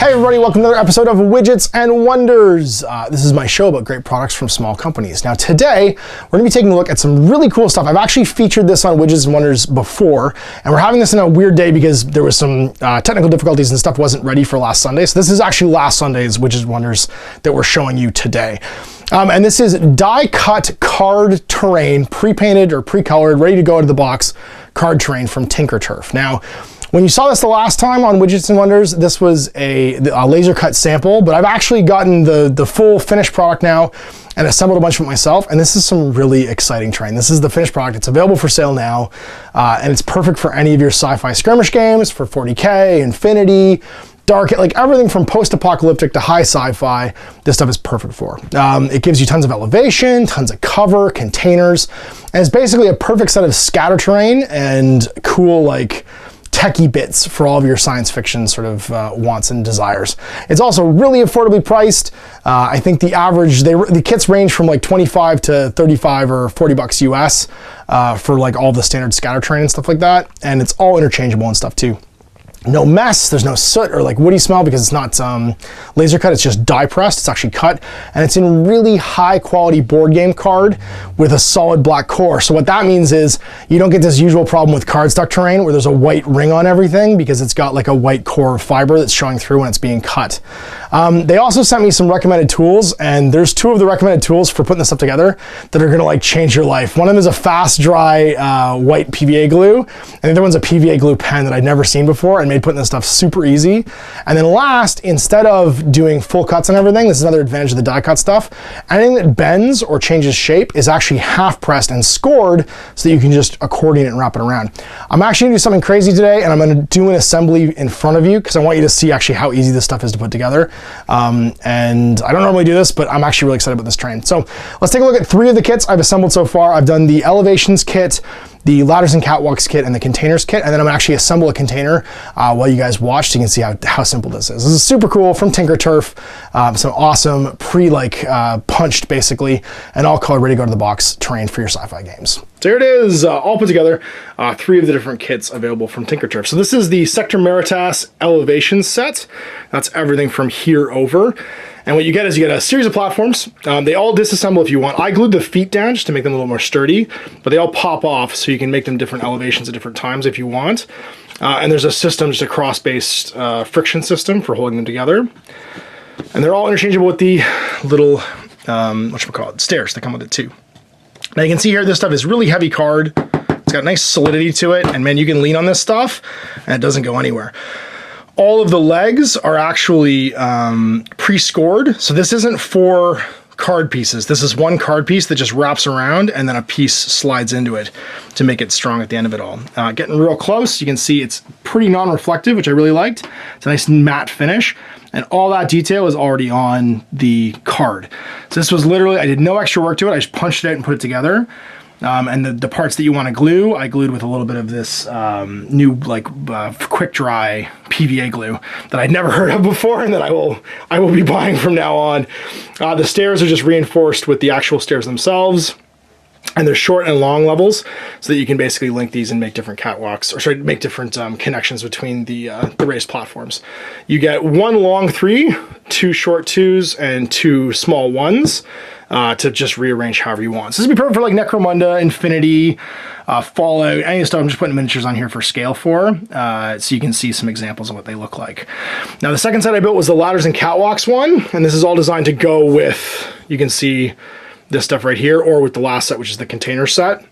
Hey everybody, welcome to another episode of Widgets and Wonders. This is my show about great products from small companies. Now today, we're going to be taking a look at some really cool stuff. I've actually featured this on Widgets and Wonders before, and we're having this in a weird day because there was some technical difficulties and stuff wasn't ready for last Sunday. So this is actually last Sunday's Widgets and Wonders that we're showing you today. And this is die-cut card terrain, pre-painted or pre-colored, ready to go out of the box card terrain from Tinkerturf. Now, when you saw this the last time on Widgets and Wonders, this was a laser cut sample, but I've actually gotten the full finished product now and assembled a bunch of it myself, and this is some really exciting terrain. This is the finished product. It's available for sale now, and it's perfect for any of your sci-fi skirmish games, for 40K, Infinity, Dark, like everything from post-apocalyptic to high sci-fi, this stuff is perfect for. It gives you tons of elevation, tons of cover, containers, and it's basically a perfect set of scatter terrain and cool, like, techie bits for all of your science fiction sort of wants and desires. It's also really affordably priced. I think the average, the kits range from like 25 to 35 or 40 bucks US for like all the standard scatter terrain and stuff like that. And it's all interchangeable and stuff too. No mess, there's no soot or like woody smell because it's not laser cut, it's just die pressed, it's actually cut, and it's in really high quality board game card with a solid black core. So what that means is you don't get this usual problem with cardstock terrain where there's a white ring on everything because it's got like a white core fiber that's showing through when it's being cut. They also sent me some recommended tools, and there's two of the recommended tools for putting this stuff together that are gonna like change your life. One of them is a fast dry white PVA glue, and the other one's a PVA glue pen that I'd never seen before and made putting this stuff super easy. And then last, instead of doing full cuts and everything, this is another advantage of the die cut stuff, anything that bends or changes shape is actually half pressed and scored so that you can just accordion it and wrap it around. I'm actually gonna do something crazy today, and I'm gonna do an assembly in front of you because I want you to see actually how easy this stuff is to put together. And I don't normally do this, but I'm actually really excited about this terrain. So let's take a look at three of the kits I've assembled so far. I've done the elevations kit, the ladders and catwalks kit, and the containers kit, and then I'm gonna actually assemble a container while you guys watch so you can see how simple this is. This is super cool from Tinkerturf, some awesome punched basically, and all color ready to go to the box terrain for your sci-fi games. So here it is, all put together, three of the different kits available from Tinkerturf. So this is the Sector Meritas elevation set. That's everything from here over. And what you get is you get a series of platforms. They all disassemble if you want. I glued the feet down just to make them a little more sturdy, but they all pop off so you can make them different elevations at different times if you want. And there's a system, just a cross-based friction system for holding them together. And they're all interchangeable with the little, whatchamacallit, stairs that come with it too. Now you can see here, this stuff is really heavy card. It's got nice solidity to it, and man, you can lean on this stuff and it doesn't go anywhere. All of the legs are actually pre-scored, so this isn't four card pieces. This is one card piece that just wraps around and then a piece slides into it to make it strong at the end of it all. Getting real close, you can see it's pretty non-reflective, which I really liked. It's a nice matte finish, and all that detail is already on the card. So this was literally, I did no extra work to it. I just punched it out and put it together. And the parts that you want to glue, I glued with a little bit of this new quick dry PVA glue that I'd never heard of before, and that I will be buying from now on. The stairs are just reinforced with the actual stairs themselves, and they're short and long levels, so that you can basically link these and make different catwalks, or sorry, make different connections between the raised platforms. You get one long 3, 2 short 2s, and 2 small 1s. To just rearrange however you want. So this would be perfect for like Necromunda, Infinity, Fallout, any stuff. I'm just putting miniatures on here for scale for, so you can see some examples of what they look like. Now the second set I built was the ladders and catwalks one, and this is all designed to go with, you can see this stuff right here, or with the last set, which is the container set.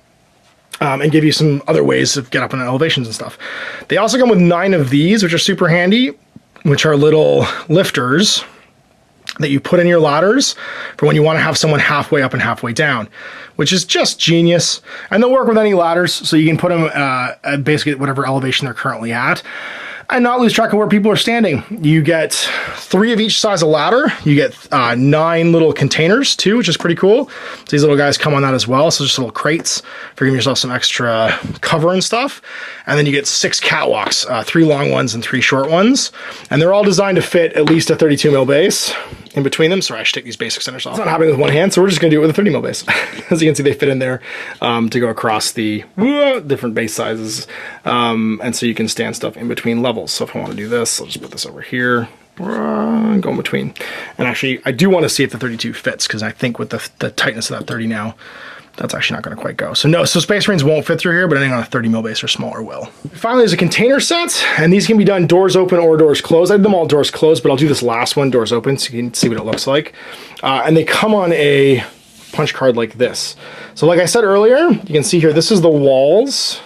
And give you some other ways to get up on elevations and stuff. They also come with 9 of these, which are super handy, which are little lifters that you put in your ladders for when you want to have someone halfway up and halfway down, which is just genius. And they'll work with any ladders, so you can put them at basically at whatever elevation they're currently at, and not lose track of where people are standing. You get 3 of each size of ladder. You get 9 little containers too, which is pretty cool. So these little guys come on that as well. So just little crates for giving yourself some extra cover and stuff. And then you get 6 catwalks, 3 long ones and 3 short ones. And they're all designed to fit at least a 32 mil base in between them. Sorry, I should take these basic centers off. It's not happening with one hand, so we're just gonna do it with a 30 mil base. As you can see, they fit in there to go across the different base sizes. And so you can stand stuff in between levels. So if I wanna do this, I'll just put this over here. go in between. And actually, I do want to see if the 32 fits, because I think with the tightness of that 30 now, that's actually not going to quite go. So no, so Space Marines won't fit through here, but anything on a 30 mil base or smaller will. Finally, there's a container set, and these can be done doors open or doors closed. I did them all doors closed, but I'll do this last one doors open so you can see what it looks like. And they come on a punch card like this. So like I said earlier, you can see here, this is the walls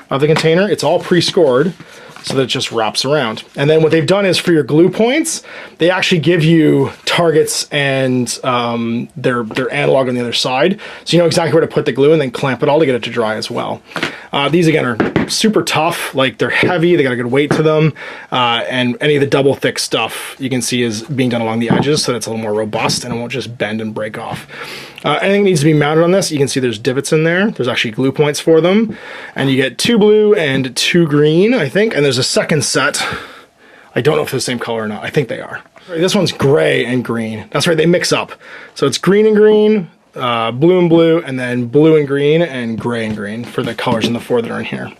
of the container. It's all pre-scored, so that it just wraps around. And then what they've done is for your glue points, they actually give you targets and their analog on the other side. So you know exactly where to put the glue and then clamp it all to get it to dry as well. These again are super tough, like they're heavy, they got a good weight to them. And any of the double thick stuff you can see is being done along the edges so that it's a little more robust and it won't just bend and break off. Anything needs to be mounted on this, you can see there's divots in there. There's actually glue points for them. And you get 2 blue and 2 green, I think. And there's a second set. I don't know if they're the same color or not. I think they are. This one's gray and green. That's right, they mix up. So it's green and green, blue and blue, and then blue and green and green for the colors in the 4 that are in here.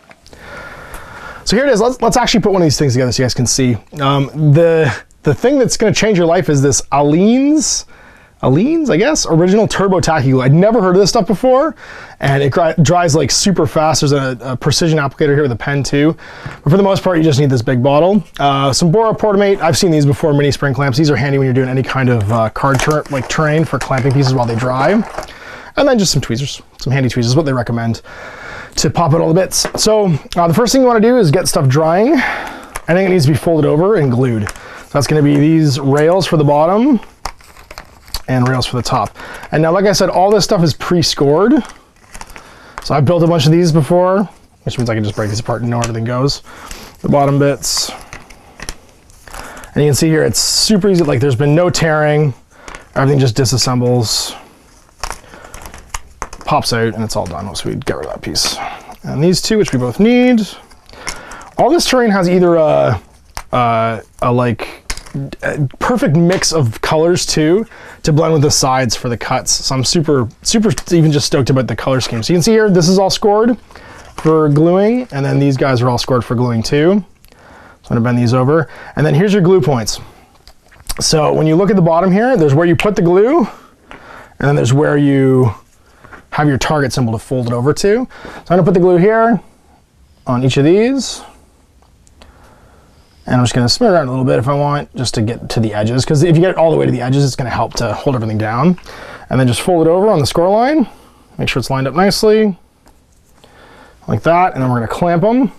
So here it is. Let's actually put one of these things together so you guys can see. The thing that's going to change your life is this Aleene's, I guess, original turbo tacky glue. I'd never heard of this stuff before, and it dries like super fast. There's a precision applicator here with a pen too, but for the most part, you just need this big bottle. Some Bora Portamate. I've seen these before, mini spring clamps. These are handy when you're doing any kind of card terrain for clamping pieces while they dry. And then just some tweezers, some handy tweezers, what they recommend to pop out all the bits. So the first thing you want to do is get stuff drying. I think it needs to be folded over and glued. So that's going to be these rails for the bottom and rails for the top. And now, like I said, all this stuff is pre-scored. So I've built a bunch of these before, which means I can just break these apart and know where everything goes. The bottom bits. And you can see here, it's super easy. Like there's been no tearing. Everything just disassembles, pops out, and it's all done once we get rid of that piece. And these two, which we both need. All this terrain has either a perfect mix of colors too, to blend with the sides for the cuts. So I'm super even just stoked about the color scheme. So you can see here, this is all scored for gluing, and then these guys are all scored for gluing too. So I'm gonna bend these over. And then here's your glue points. So when you look at the bottom here, there's where you put the glue, and then there's where you have your target symbol to fold it over to. So I'm gonna put the glue here on each of these. And I'm just gonna smear it around a little bit if I want, just to get to the edges, because if you get it all the way to the edges, it's gonna help to hold everything down. And then just fold it over on the score line, make sure it's lined up nicely, like that, and then we're gonna clamp them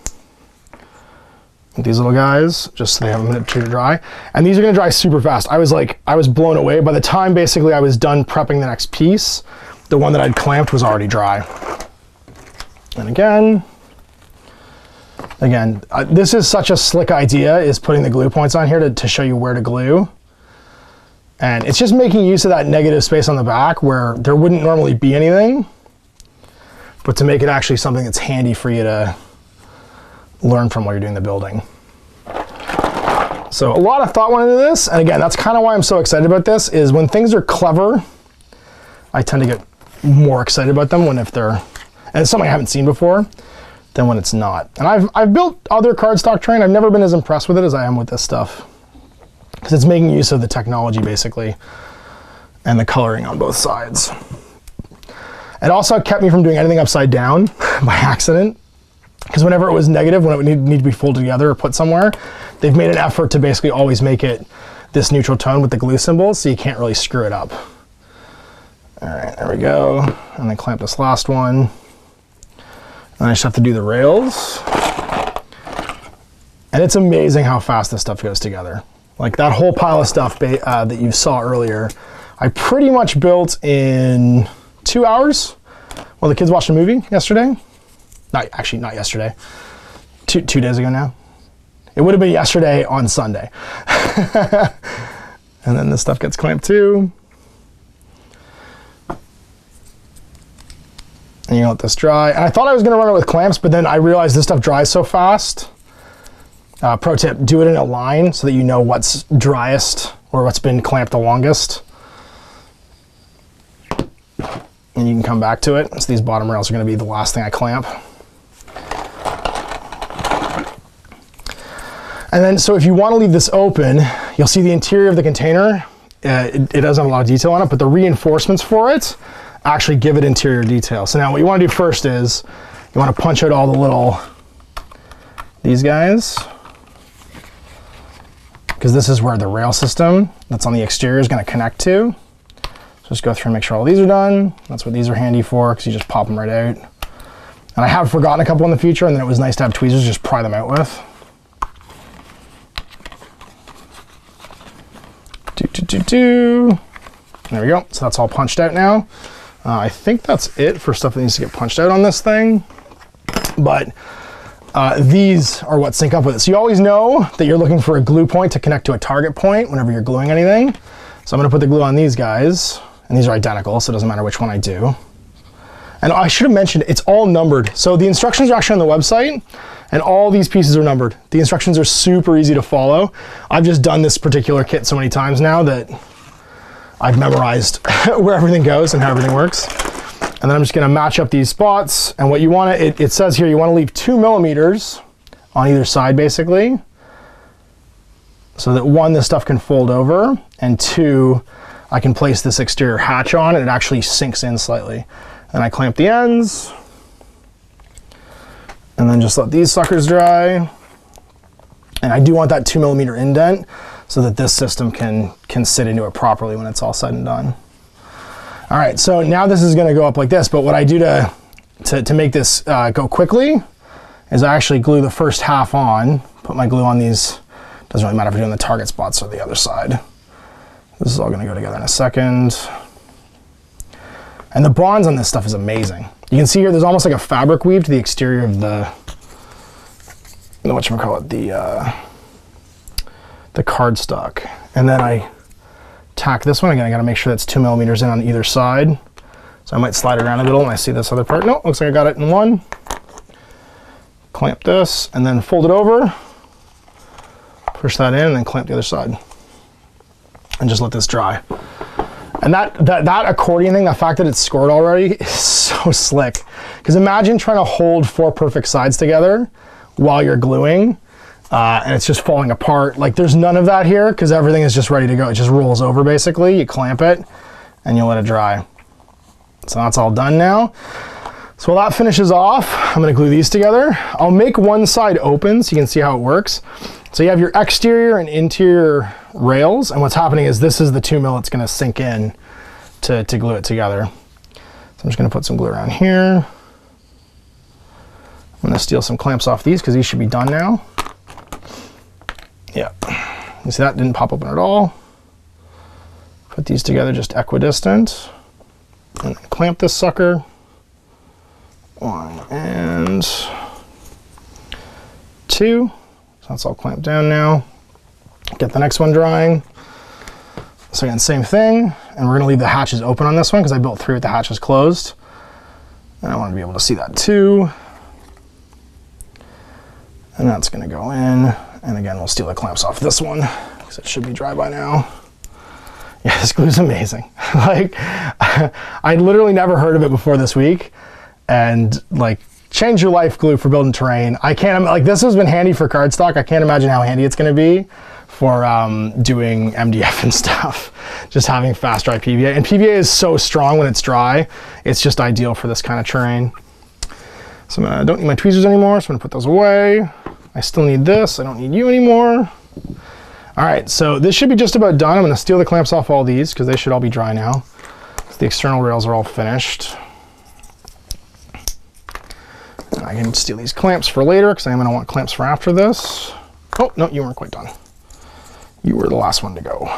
with these little guys, just so they have a minute to dry. And these are gonna dry super fast. I was blown away. By the time basically I was done prepping the next piece, the one that I'd clamped was already dry. And again, this is such a slick idea, is putting the glue points on here to show you where to glue. And it's just making use of that negative space on the back where there wouldn't normally be anything, but to make it actually something that's handy for you to learn from while you're doing the building. So a lot of thought went into this, and again, that's kind of why I'm so excited about this, is when things are clever, I tend to get more excited about them and it's something I haven't seen before, than when it's not. And I've built other cardstock terrain. I've never been as impressed with it as I am with this stuff, because it's making use of the technology basically and the coloring on both sides. It also kept me from doing anything upside down by accident, because whenever it was negative, when it would need to be folded together or put somewhere, they've made an effort to basically always make it this neutral tone with the glue symbols, so you can't really screw it up. All right, there we go. And then clamp this last one. And I just have to do the rails. And it's amazing how fast this stuff goes together. Like that whole pile of stuff that you saw earlier, I pretty much built in 2 hours while the kids watched a movie yesterday. Not yesterday, two days ago now. It would have been yesterday on Sunday. And then this stuff gets clamped too. And you let this dry. And I thought I was gonna run it with clamps, but then I realized this stuff dries so fast. Pro tip, do it in a line so that you know what's driest or what's been clamped the longest. And you can come back to it. So these bottom rails are gonna be the last thing I clamp. And then, so if you want to leave this open, you'll see the interior of the container. It doesn't have a lot of detail on it, but the reinforcements for it actually give it interior detail. So now what you want to do first is you want to punch out all the little, these guys, because this is where the rail system that's on the exterior is going to connect to. So just go through and make sure all these are done. That's what these are handy for, because you just pop them right out. And I have forgotten a couple in the future, and then it was nice to have tweezers just pry them out with. There we go. So that's all punched out now. I think that's it for stuff that needs to get punched out on this thing. But these are what sync up with it. So you always know that you're looking for a glue point to connect to a target point whenever you're gluing anything. So I'm going to put the glue on these guys, and these are identical, so it doesn't matter which one I do. And I should have mentioned, it's all numbered. So the instructions are actually on the website, and all these pieces are numbered. The instructions are super easy to follow. I've just done this particular kit so many times now that I've memorized where everything goes and how everything works. And then I'm just gonna match up these spots. And what you wanna, it says here, you wanna leave 2 millimeters on either side, basically. So that one, this stuff can fold over, and two, I can place this exterior hatch on and it actually sinks in slightly. And I clamp the ends, and then just let these suckers dry. And I do want that 2 millimeter indent so that this system can sit into it properly when it's all said and done. All right, so now this is gonna go up like this, but what I do to make this go quickly is I actually glue the first half on, put my glue on these, doesn't really matter if you're doing the target spots or the other side. This is all gonna go together in a second. And the bronze on this stuff is amazing. You can see here there's almost like a fabric weave to the exterior of the whatchamacallit, the cardstock. And then I tack this one. Again, I gotta make sure that's 2 millimeters in on either side. So I might slide it around a little and I see this other part. No, looks like I got it in one. Clamp this and then fold it over. Push that in and then clamp the other side. And just let this dry. And that accordion thing, the fact that it's scored already is so slick. Because imagine trying to hold 4 perfect sides together while you're gluing, and it's just falling apart. Like there's none of that here because everything is just ready to go. It just rolls over basically. You clamp it and you let it dry. So that's all done now. So while that finishes off, I'm gonna glue these together. I'll make one side open so you can see how it works. So you have your exterior and interior rails, and what's happening is this is the 2 mil it's gonna sink in to glue it together. So I'm just gonna put some glue around here. I'm gonna steal some clamps off these because these should be done now. Yeah, you see that didn't pop open at all. Put these together just equidistant, and then clamp this sucker. 1 and 2. So that's all clamped down now. Get the next one drying. So again, same thing. And we're gonna leave the hatches open on this one because I built 3 with the hatches closed. And I want to be able to see that too. And that's gonna go in. And again, we'll steal the clamps off this one because it should be dry by now. Yeah, this glue is amazing. Like, I literally never heard of it before this week. And like, change your life glue for building terrain. I can't, like, this has been handy for cardstock. I can't imagine how handy it's gonna be for doing MDF and stuff. Just having fast dry PVA. And PVA is so strong when it's dry. It's just ideal for this kind of terrain. So I don't need my tweezers anymore, so I'm gonna put those away. I still need this, I don't need you anymore. All right, so this should be just about done. I'm gonna steal the clamps off all these because they should all be dry now. So the external rails are all finished. And I can steal these clamps for later because I'm gonna want clamps for after this. Oh, no, you weren't quite done. You were the last one to go.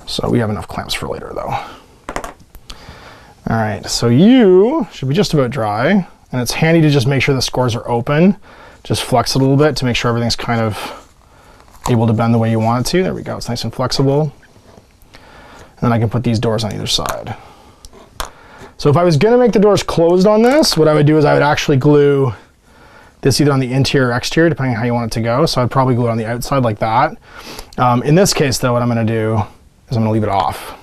So we have enough clamps for later though. All right, so you should be just about dry. And it's handy to just make sure the scores are open. Just flex it a little bit to make sure everything's kind of able to bend the way you want it to. There we go, it's nice and flexible. And then I can put these doors on either side. So if I was gonna make the doors closed on this, what I would do is I would actually glue this either on the interior or exterior, depending on how you want it to go. So I'd probably glue it on the outside like that. In this case though, what I'm gonna do is I'm gonna leave it off.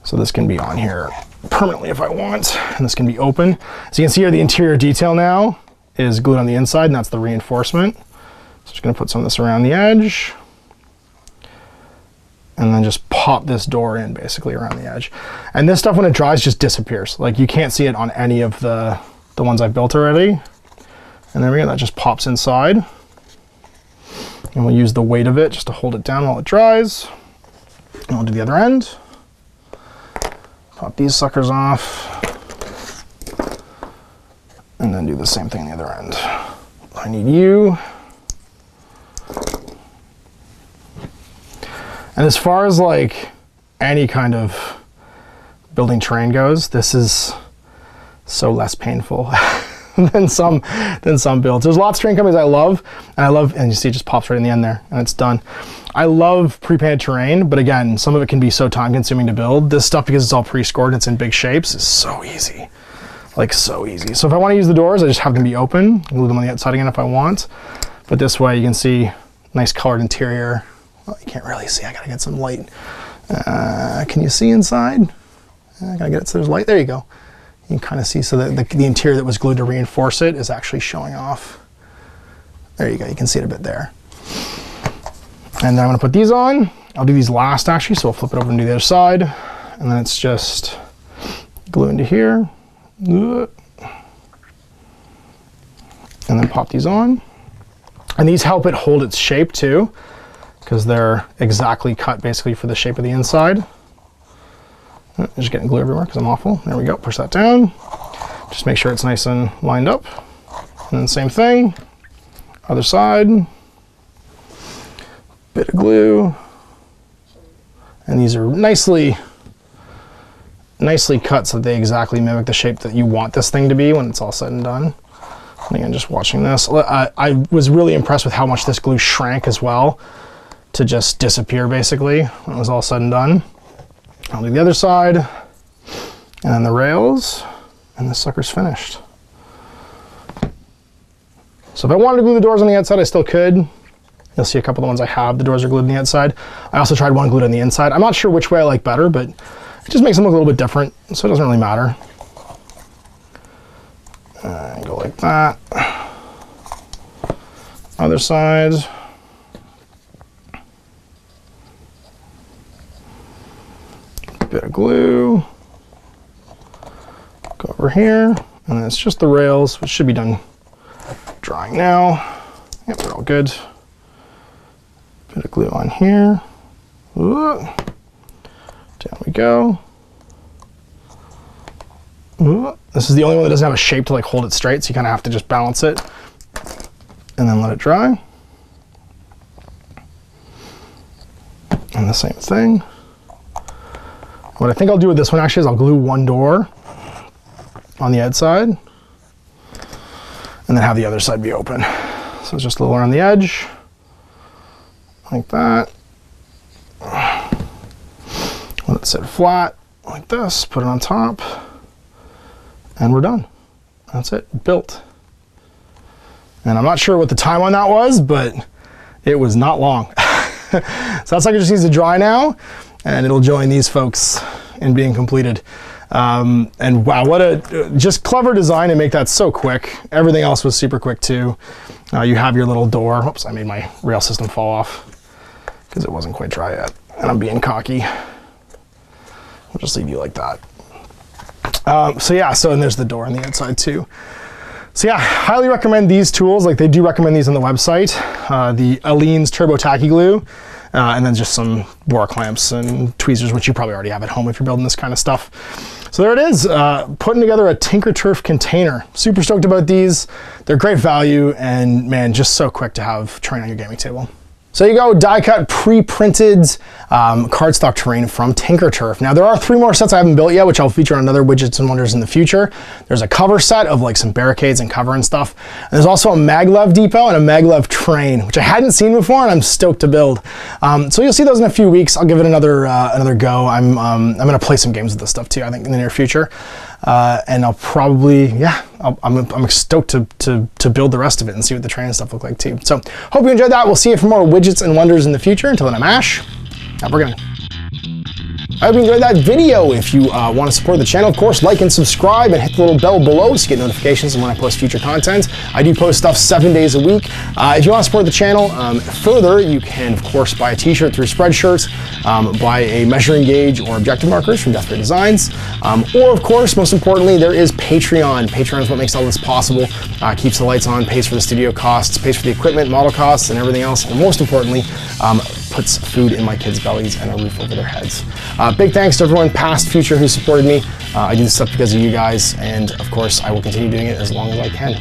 So this can be on here permanently if I want, and this can be open. So you can see here the interior detail now is glued on the inside, and that's the reinforcement. just gonna put some of this around the edge and then just pop this door in basically around the edge. And this stuff when it dries just disappears. Like you can't see it on any of the ones I've built already. And there we go, that just pops inside. And we'll use the weight of it just to hold it down while it dries. And we'll do the other end. Pop these suckers off. And then do the same thing on the other end. I need you. And as far as like any kind of building terrain goes, this is so less painful than some builds. There's lots of terrain companies I love, and you see it just pops right in the end there and it's done. I love pre-painted terrain, but again, some of it can be so time consuming to build. This stuff, because it's all pre-scored and it's in big shapes, is so easy. Like so easy. So if I want to use the doors, I just have them be open, glue them on the outside again if I want. But this way you can see nice colored interior. Well, you can't really see, I gotta get some light. Can you see inside? I gotta get it so there's light, there you go. You can kind of see, so that the interior that was glued to reinforce it is actually showing off. There you go, you can see it a bit there. And then I'm gonna put these on. I'll do these last actually, so I'll flip it over and do the other side. And then it's just glue into here. And then pop these on. And these help it hold its shape too, because they're exactly cut basically for the shape of the inside. I'm just getting glue everywhere because I'm awful. There we go, push that down. Just make sure it's nice and lined up. And then same thing, other side. Bit of glue. And these are nicely cut so they exactly mimic the shape that you want this thing to be when it's all said and done. And again, just watching this, I was really impressed with how much this glue shrank as well to just disappear basically when it was all said and done. I'll do the other side and then the rails, and this sucker's finished. So if I wanted to glue the doors on the outside, I still could. You'll see a couple of the ones I have, the doors are glued on the outside. I also tried one glued on the inside. I'm not sure which way I like better, but it just makes them look a little bit different, so it doesn't really matter. And go like that. Other side. Bit of glue. Go over here, and then it's just the rails, which should be done drying now. Yep, they're all good. Bit of glue on here. Ooh. Down we go. Ooh. This is the only one that doesn't have a shape to like hold it straight, so you kind of have to just balance it and then let it dry. And the same thing. What I think I'll do with this one actually is I'll glue one door on the outside and then have the other side be open. So it's just a little around the edge, like that. Let it sit flat, like this, put it on top, and we're done. That's it, built. And I'm not sure what the time on that was, but it was not long. So that sucker just needs to dry now, and it'll join these folks in being completed. And wow, what a just clever design to make that so quick. Everything else was super quick too. You have your little door. Oops, I made my rail system fall off because it wasn't quite dry yet. And I'm being cocky. I'll just leave you like that. So yeah, and there's the door on the outside too. So yeah, highly recommend these tools. Like they do recommend these on the website. The Aleene's Turbo Tacky Glue, and then just some bore clamps and tweezers, which you probably already have at home if you're building this kind of stuff. So there it is, putting together a Tinkerturf container. Super stoked about these. They're great value, and man, just so quick to have terrain on your gaming table. So you go, die cut, pre-printed cardstock terrain from Tinkerturf. Now there are 3 more sets I haven't built yet, which I'll feature on other Widgets and Wonders in the future. There's a cover set of like some barricades and cover and stuff. And there's also a MagLev Depot and a MagLev train, which I hadn't seen before and I'm stoked to build. So you'll see those in a few weeks. I'll give it another go. I'm gonna play some games with this stuff too, I think in the near future. And I'll probably, yeah, I'm stoked to build the rest of it and see what the train and stuff look like too. So hope you enjoyed that. We'll see you for more Widgets and Wonders in the future. Until then, I'm Ash. Have a good one. I hope you enjoyed that video. If you want to support the channel, of course, like and subscribe and hit the little bell below so you get notifications when I post future content. I do post stuff 7 days a week. If you want to support the channel further, you can, of course, buy a t-shirt through Spreadshirt, buy a measuring gauge or objective markers from Death Ray Designs, or, of course, most importantly, there is Patreon. Patreon is what makes all this possible, keeps the lights on, pays for the studio costs, pays for the equipment, model costs, and everything else, and most importantly, puts food in my kids' bellies and a roof over their heads. Big thanks to everyone, past, future, who supported me. I do this stuff because of you guys, and of course, I will continue doing it as long as I can.